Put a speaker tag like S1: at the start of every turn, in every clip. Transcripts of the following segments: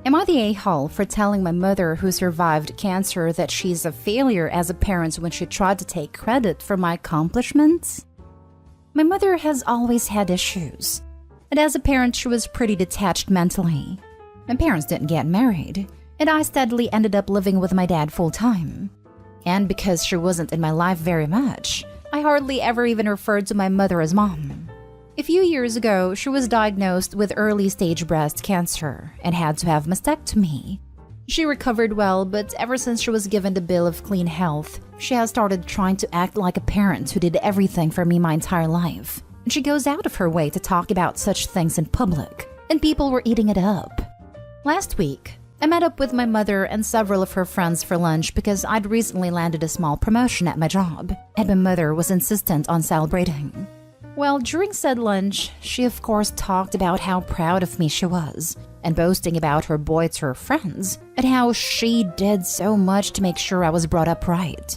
S1: Am I the a-hole for telling my mother who survived cancer that she's a failure as a parent when she tried to take credit for my accomplishments? My mother has always had issues, and as a parent she was pretty detached mentally. My parents didn't get married, and I steadily ended up living with my dad full-time. And because she wasn't in my life very much, I hardly ever even referred to my mother as mom. A few years ago, she was diagnosed with early-stage breast cancer and had to have mastectomy. She recovered well, but ever since she was given the bill of clean health, she has started trying to act like a parent who did everything for me my entire life. And she goes out of her way to talk about such things in public, and people were eating it up. Last week, I met up with my mother and several of her friends for lunch because I'd recently landed a small promotion at my job, and my mother was insistent on celebrating. Well, during said lunch, she of course talked about how proud of me she was, and boasting about her boy to her friends, and how she did so much to make sure I was brought up right.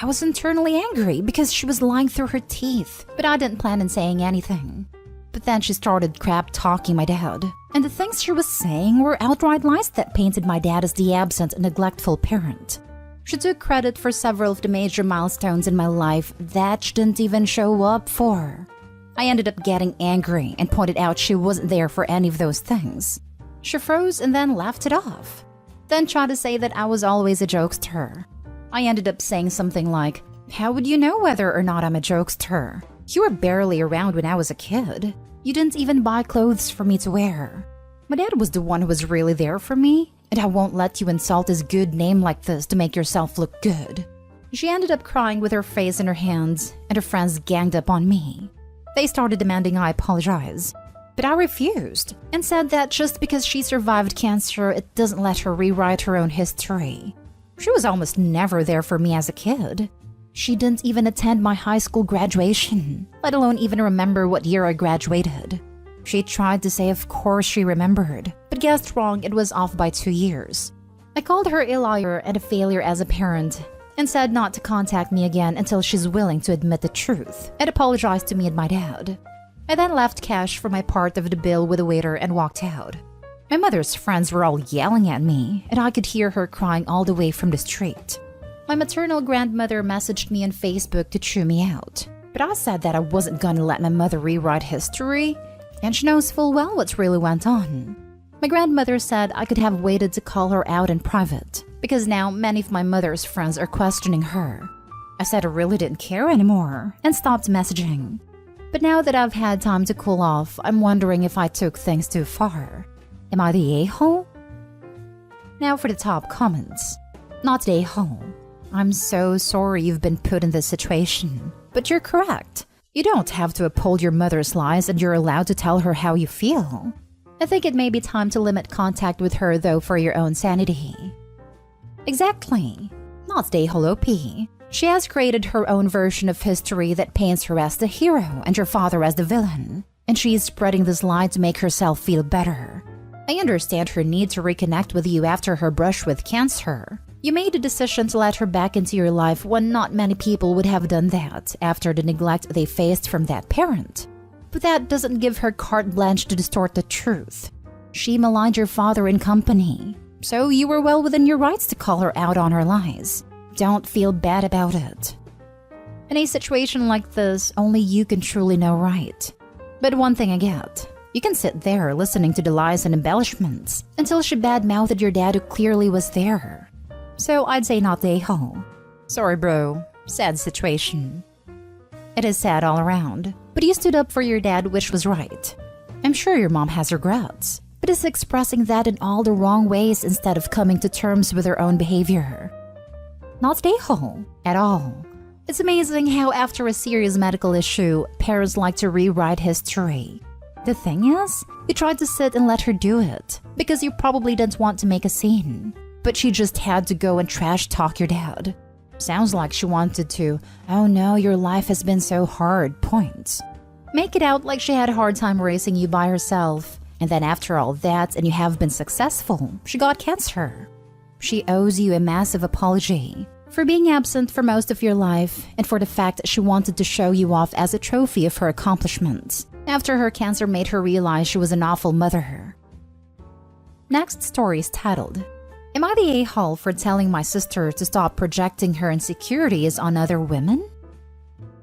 S1: I was internally angry because she was lying through her teeth, but I didn't plan on saying anything. But then she started crap-talking my dad, and the things she was saying were outright lies that painted my dad as the absent and neglectful parent. She took credit for several of the major milestones in my life that she didn't even show up for. I ended up getting angry and pointed out she wasn't there for any of those things. She froze and then laughed it off, then tried to say that I was always a jokester. I ended up saying something like, "How would you know whether or not I'm a jokester? You were barely around when I was a kid. You didn't even buy clothes for me to wear. My dad was the one who was really there for me, and I won't let you insult his good name like this to make yourself look good." She ended up crying with her face in her hands, and her friends ganged up on me. They started demanding I apologize, but I refused and said that just because she survived cancer, it doesn't let her rewrite her own history. She was almost never there for me as a kid. She didn't even attend my high school graduation, let alone even remember what year I graduated. She tried to say of course she remembered, but guessed wrong, it was off by 2 years. I called her a liar and a failure as a parent, and said not to contact me again until she's willing to admit the truth and apologize to me and my dad. I then left cash for my part of the bill with the waiter and walked out. My mother's friends were all yelling at me, and I could hear her crying all the way from the street. My maternal grandmother messaged me on Facebook to chew me out, but I said that I wasn't gonna let my mother rewrite history, and she knows full well what really went on. My grandmother said I could have waited to call her out in private, because now many of my mother's friends are questioning her. I said I really didn't care anymore, and stopped messaging. But now that I've had time to cool off, I'm wondering if I took things too far. Am I the a-hole? Now for the top comments. Not the a-hole. I'm so sorry you've been put in this situation, but you're correct. You don't have to uphold your mother's lies, and you're allowed to tell her how you feel. I think it may be time to limit contact with her though for your own sanity. Exactly. Not the a-hole OP. She has created her own version of history that paints her as the hero and your father as the villain, and she's spreading this lie to make herself feel better. I understand her need to reconnect with you after her brush with cancer. You made a decision to let her back into your life when not many people would have done that after the neglect they faced from that parent. But that doesn't give her carte blanche to distort the truth. She maligned your father in company, so you were well within your rights to call her out on her lies. Don't feel bad about it. In a situation like this, only you can truly know right. But one thing I get, you can sit there listening to the lies and embellishments until she bad-mouthed your dad who clearly was there. So I'd say not the a-hole. Sorry bro, sad situation. It is sad all around, but you stood up for your dad, which was right. I'm sure your mom has regrets, but is expressing that in all the wrong ways instead of coming to terms with her own behavior. Not the a-hole at all. It's amazing how after a serious medical issue, parents like to rewrite history. The thing is, you tried to sit and let her do it, because you probably didn't want to make a scene. But she just had to go and trash talk your dad. Sounds like she wanted to, "Oh no, your life has been so hard," point. Make it out like she had a hard time raising you by herself, and then after all that and you have been successful, she got cancer. She owes you a massive apology for being absent for most of your life and for the fact that she wanted to show you off as a trophy of her accomplishments after her cancer made her realize she was an awful mother. Next story is titled, Am I the a-hole for telling my sister to stop projecting her insecurities on other women?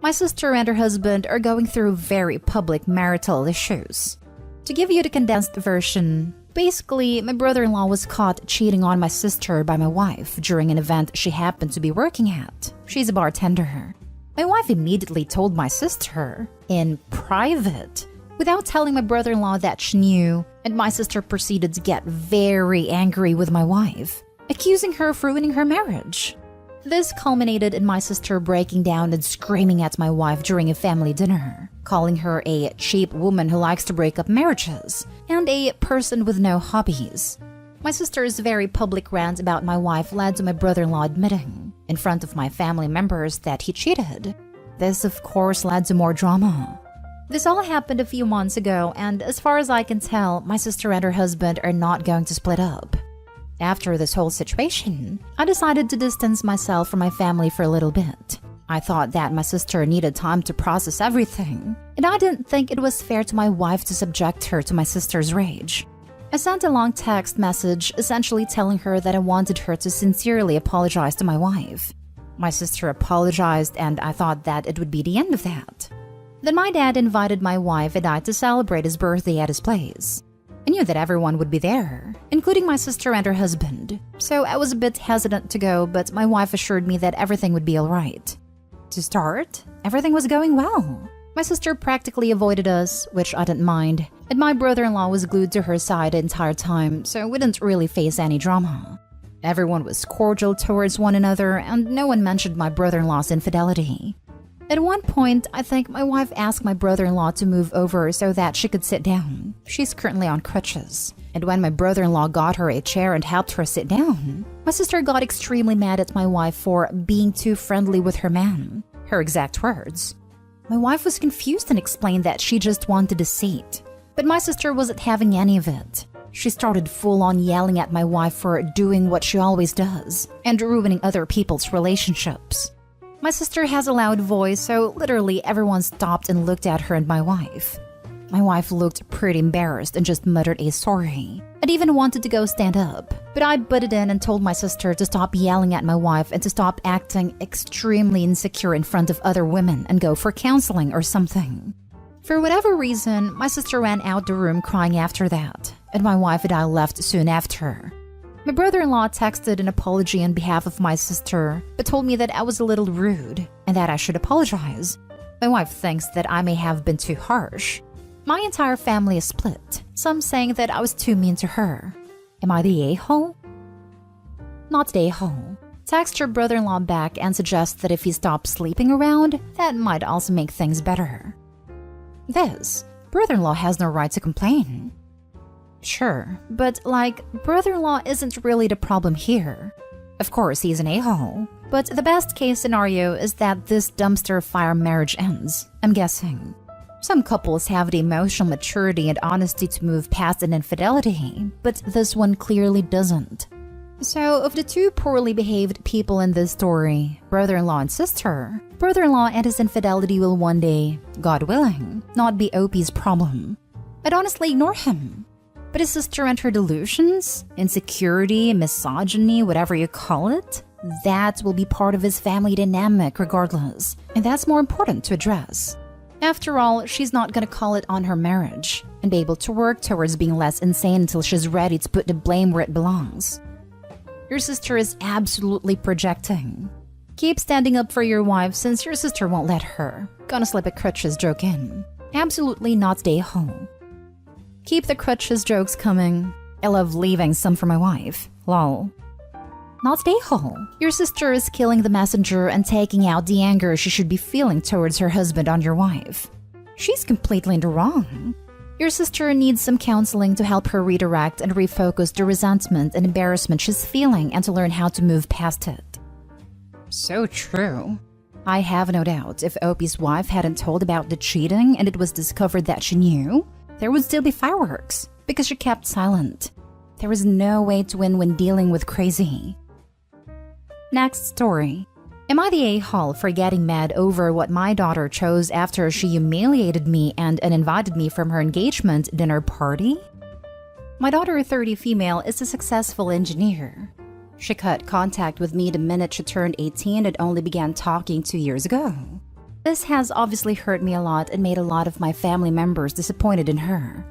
S1: My sister and her husband are going through very public marital issues. To give you the condensed version, basically, my brother-in-law was caught cheating on my sister by my wife during an event she happened to be working at. She's a bartender. My wife immediately told my sister, in private, without telling my brother-in-law that she knew, and my sister proceeded to get very angry with my wife, accusing her of ruining her marriage. This culminated in my sister breaking down and screaming at my wife during a family dinner, calling her a cheap woman who likes to break up marriages, and a person with no hobbies. My sister's very public rant about my wife led to my brother-in-law admitting, in front of my family members, that he cheated. This, of course, led to more drama. This all happened a few months ago, and as far as I can tell, my sister and her husband are not going to split up. After this whole situation, I decided to distance myself from my family for a little bit. I thought that my sister needed time to process everything, and I didn't think it was fair to my wife to subject her to my sister's rage. I sent a long text message essentially telling her that I wanted her to sincerely apologize to my wife. My sister apologized, and I thought that it would be the end of that. Then my dad invited my wife and I to celebrate his birthday at his place. I knew that everyone would be there, including my sister and her husband, so I was a bit hesitant to go, but my wife assured me that everything would be alright. To start, everything was going well. My sister practically avoided us, which I didn't mind, and my brother-in-law was glued to her side the entire time, so we didn't really face any drama. Everyone was cordial towards one another, and no one mentioned my brother-in-law's infidelity. At one point, I think my wife asked my brother-in-law to move over so that she could sit down. She's currently on crutches. And when my brother-in-law got her a chair and helped her sit down, my sister got extremely mad at my wife for being too friendly with her man. Her exact words. My wife was confused and explained that she just wanted a seat. But my sister wasn't having any of it. She started full-on yelling at my wife for doing what she always does and ruining other people's relationships. My sister has a loud voice, so literally everyone stopped and looked at her and my wife. My wife looked pretty embarrassed and just muttered a sorry. I'd even wanted to go stand up, but I butted in and told my sister to stop yelling at my wife and to stop acting extremely insecure in front of other women and go for counseling or something. For whatever reason, my sister ran out the room crying after that, and my wife and I left soon after. My brother-in-law texted an apology on behalf of my sister, but told me that I was a little rude and that I should apologize. My wife thinks that I may have been too harsh. My entire family is split, some saying that I was too mean to her. Am I the a-hole? Not the a-hole. Text your brother-in-law back and suggest that if he stops sleeping around, that might also make things better. This, brother-in-law has no right to complain. Sure, but brother-in-law isn't really the problem here. Of course, he's an a-hole, but the best case scenario is that this dumpster fire marriage ends, I'm guessing. Some couples have the emotional maturity and honesty to move past an infidelity, but this one clearly doesn't. So, of the two poorly behaved people in this story, brother-in-law and sister, brother-in-law and his infidelity will one day, God willing, not be OP's problem. I'd honestly ignore him. But his sister and her delusions, insecurity, misogyny, whatever you call it, that will be part of his family dynamic regardless, and that's more important to address. After all, she's not gonna call it on her marriage, and be able to work towards being less insane until she's ready to put the blame where it belongs. Your sister is absolutely projecting. Keep standing up for your wife since your sister won't let her. Gonna slip a crutches joke in. Absolutely not stay home. Keep the crutches jokes coming. I love leaving some for my wife. Lol. Not stay home. Your sister is killing the messenger and taking out the anger she should be feeling towards her husband on your wife. She's completely in the wrong. Your sister needs some counseling to help her redirect and refocus the resentment and embarrassment she's feeling and to learn how to move past it. So true. I have no doubt if Opie's wife hadn't told about the cheating and it was discovered that she knew, there would still be fireworks because she kept silent. There is no way to win when dealing with crazy. Next story. Am I the a-hole for getting mad over what my daughter chose after she humiliated me and uninvited me from her engagement dinner party? My daughter, 30 female, is a successful engineer. She cut contact with me the minute she turned 18 and only began talking 2 years ago. This has obviously hurt me a lot and made a lot of my family members disappointed in her.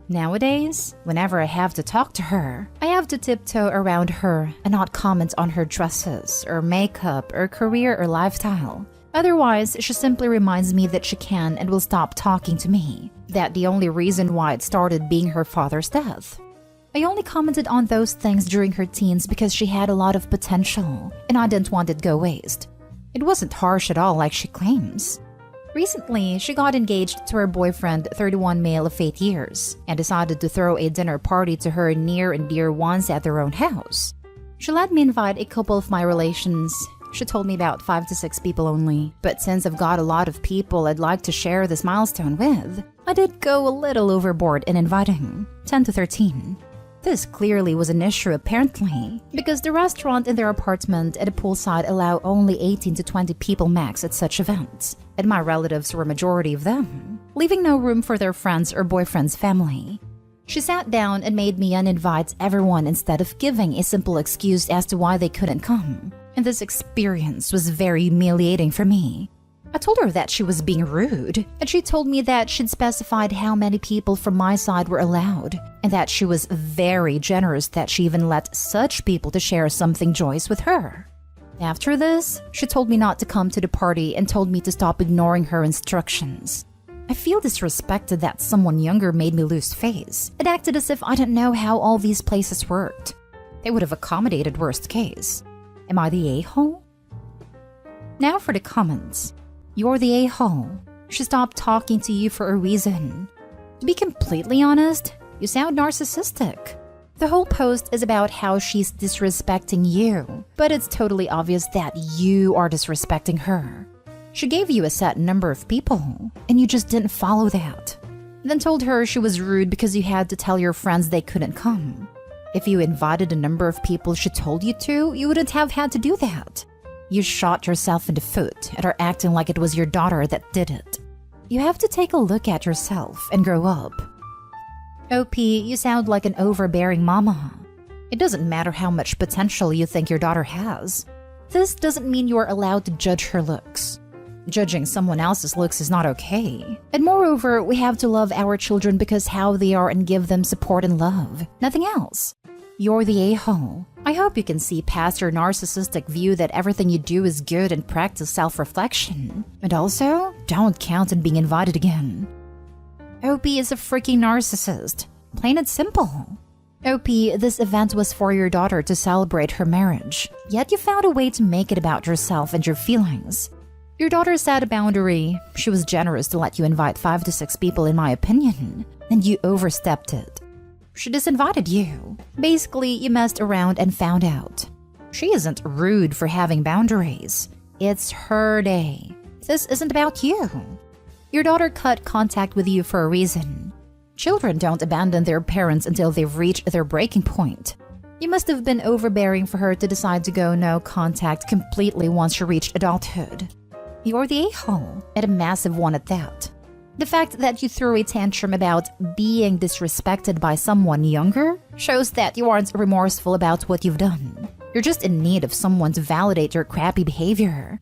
S1: Nowadays, whenever I have to talk to her, I have to tiptoe around her and not comment on her dresses or makeup or career or lifestyle. Otherwise, she simply reminds me that she can and will stop talking to me, that the only reason why it started being her father's death. I only commented on those things during her teens because she had a lot of potential and I didn't want it to go waste. It wasn't harsh at all like she claims. Recently, she got engaged to her boyfriend, 31 male of 8 years, and decided to throw a dinner party to her near and dear ones at their own house. She let me invite a couple of my relations. She told me about 5 to 6 people only, but since I've got a lot of people I'd like to share this milestone with, I did go a little overboard in inviting 10 to 13. This clearly was an issue apparently, because the restaurant and their apartment at a poolside allow only 18 to 20 people max at such events, and my relatives were a majority of them, leaving no room for their friends or boyfriend's family. She sat down and made me uninvite everyone instead of giving a simple excuse as to why they couldn't come, and this experience was very humiliating for me. I told her that she was being rude, and she told me that she'd specified how many people from my side were allowed, and that she was very generous that she even let such people to share something joyous with her. After this, she told me not to come to the party and told me to stop ignoring her instructions. I feel disrespected that someone younger made me lose face. It acted as if I didn't know how all these places worked. They would have accommodated worst case. Am I the a-hole? Now for the comments. You're the a-hole. She stopped talking to you for a reason. To be completely honest, you sound narcissistic. The whole post is about how she's disrespecting you, but it's totally obvious that you are disrespecting her. She gave you a set number of people, and you just didn't follow that. Then told her she was rude because you had to tell your friends they couldn't come. If you invited a number of people she told you to, you wouldn't have had to do that. You shot yourself in the foot and are acting like it was your daughter that did it. You have to take a look at yourself and grow up. OP, you sound like an overbearing mama. It doesn't matter how much potential you think your daughter has. This doesn't mean you are allowed to judge her looks. Judging someone else's looks is not okay. And moreover, we have to love our children because how they are and give them support and love. Nothing else. You're the a-hole. I hope you can see past your narcissistic view that everything you do is good and practice self-reflection. And also, don't count on being invited again. OP is a freaking narcissist. Plain and simple. OP, this event was for your daughter to celebrate her marriage, yet you found a way to make it about yourself and your feelings. Your daughter set a boundary. She was generous to let you invite 5 to 6 people in my opinion, and you overstepped it. She disinvited you. Basically, you messed around and found out. She isn't rude for having boundaries. It's her day. This isn't about you. Your daughter cut contact with you for a reason. Children don't abandon their parents until they've reached their breaking point. You must have been overbearing for her to decide to go no contact completely once she reached adulthood. You're the a-hole, and a massive one at that. The fact that you threw a tantrum about being disrespected by someone younger shows that you aren't remorseful about what you've done. You're just in need of someone to validate your crappy behavior.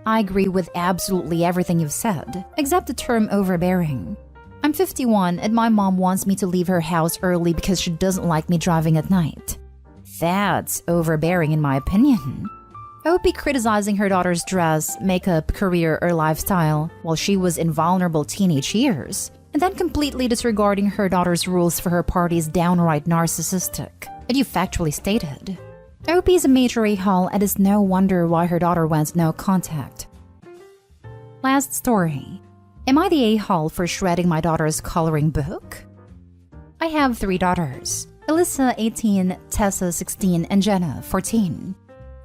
S1: I agree with absolutely everything you've said, except the term overbearing. I'm 51 and my mom wants me to leave her house early because she doesn't like me driving at night. That's overbearing in my opinion. OP criticizing her daughter's dress, makeup, career, or lifestyle while she was in vulnerable teenage years, and then completely disregarding her daughter's rules for her party is downright narcissistic, and you factually stated. OP is a major a-hole and it's no wonder why her daughter went no contact. Last story. Am I the a-hole for shredding my daughter's coloring book? I have 3 daughters. Alyssa, 18, Tessa, 16, and Jenna, 14.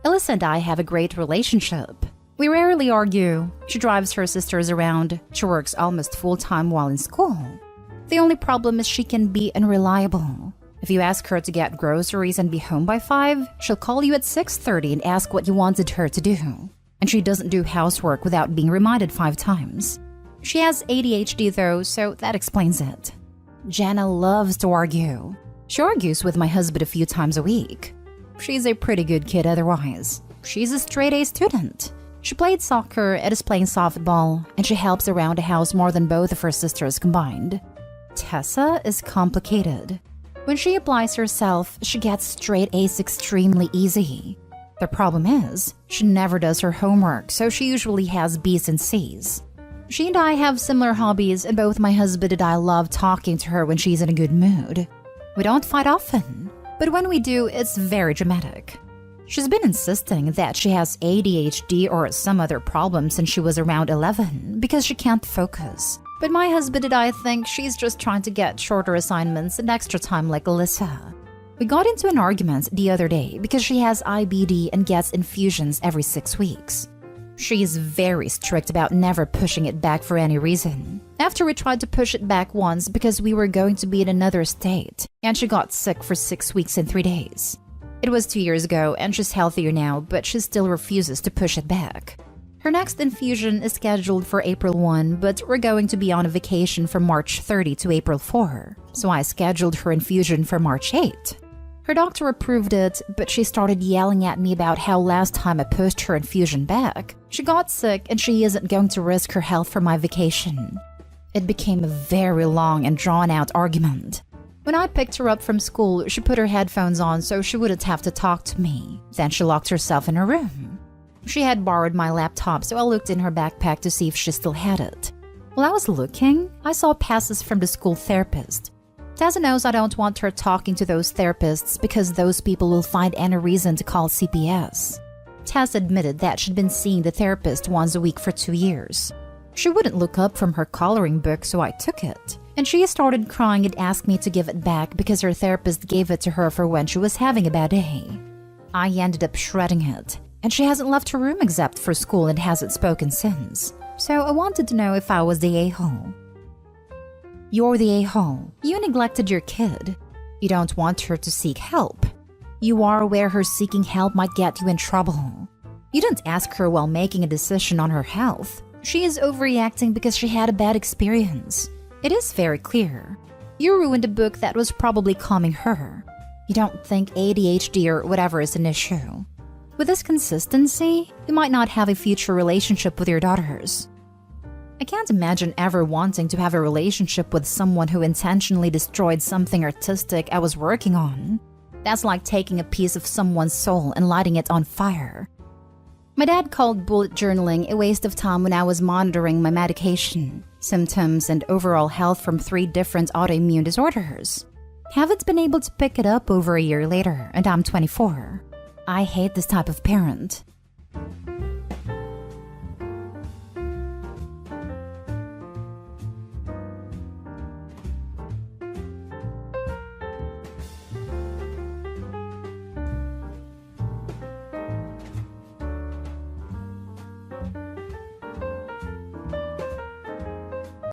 S1: Alyssa and I have a great relationship. We rarely argue. She drives her sisters around. She works almost full-time while in school. The only problem is she can be unreliable. If you ask her to get groceries and be home by 5, she'll call you at 6:30 and ask what you wanted her to do. And she doesn't do housework without being reminded 5 times. She has ADHD though, so that explains it. Jenna loves to argue. She argues with my husband a few times a week. She's a pretty good kid otherwise. She's a straight-A student. She played soccer and is playing softball, and she helps around the house more than both of her sisters combined. Tessa is complicated. When she applies herself, she gets straight A's extremely easy. The problem is, she never does her homework, so she usually has B's and C's. She and I have similar hobbies, and both my husband and I love talking to her when she's in a good mood. We don't fight often, but when we do, it's very dramatic. She's been insisting that she has ADHD or some other problem since she was around 11 because she can't focus. But my husband and I think she's just trying to get shorter assignments and extra time like Alyssa. We got into an argument the other day because she has IBD and gets infusions every 6 weeks. She is very strict about never pushing it back for any reason. After we tried to push it back once because we were going to be in another state, and she got sick for 6 weeks and 3 days. It was 2 years ago and she's healthier now, but she still refuses to push it back. Her next infusion is scheduled for April 1, but we're going to be on a vacation from March 30 to April 4, so I scheduled her infusion for March 8. Her doctor approved it, but she started yelling at me about how last time I pushed her infusion back, she got sick and she isn't going to risk her health for my vacation. It became a very long and drawn-out argument. When I picked her up from school, she put her headphones on so she wouldn't have to talk to me. Then she locked herself in her room. She had borrowed my laptop, so I looked in her backpack to see if she still had it. While I was looking, I saw passes from the school therapist. Tessa knows I don't want her talking to those therapists because those people will find any reason to call CPS. Tess admitted that she'd been seeing the therapist once a week for 2 years. She wouldn't look up from her coloring book, so I took it. And she started crying and asked me to give it back because her therapist gave it to her for when she was having a bad day. I ended up shredding it, and she hasn't left her room except for school and hasn't spoken since. So I wanted to know if I was the a-hole. You're the a-hole. You neglected your kid. You don't want her to seek help. You are aware her seeking help might get you in trouble. You didn't ask her while making a decision on her health. She is overreacting because she had a bad experience. It is very clear. You ruined a book that was probably calming her. You don't think ADHD or whatever is an issue. With this consistency, you might not have a future relationship with your daughters. I can't imagine ever wanting to have a relationship with someone who intentionally destroyed something artistic I was working on. That's like taking a piece of someone's soul and lighting it on fire. My dad called bullet journaling a waste of time when I was monitoring my medication, symptoms, and overall health from 3 different autoimmune disorders. Haven't been able to pick it up over a year later, and I'm 24. I hate this type of parent.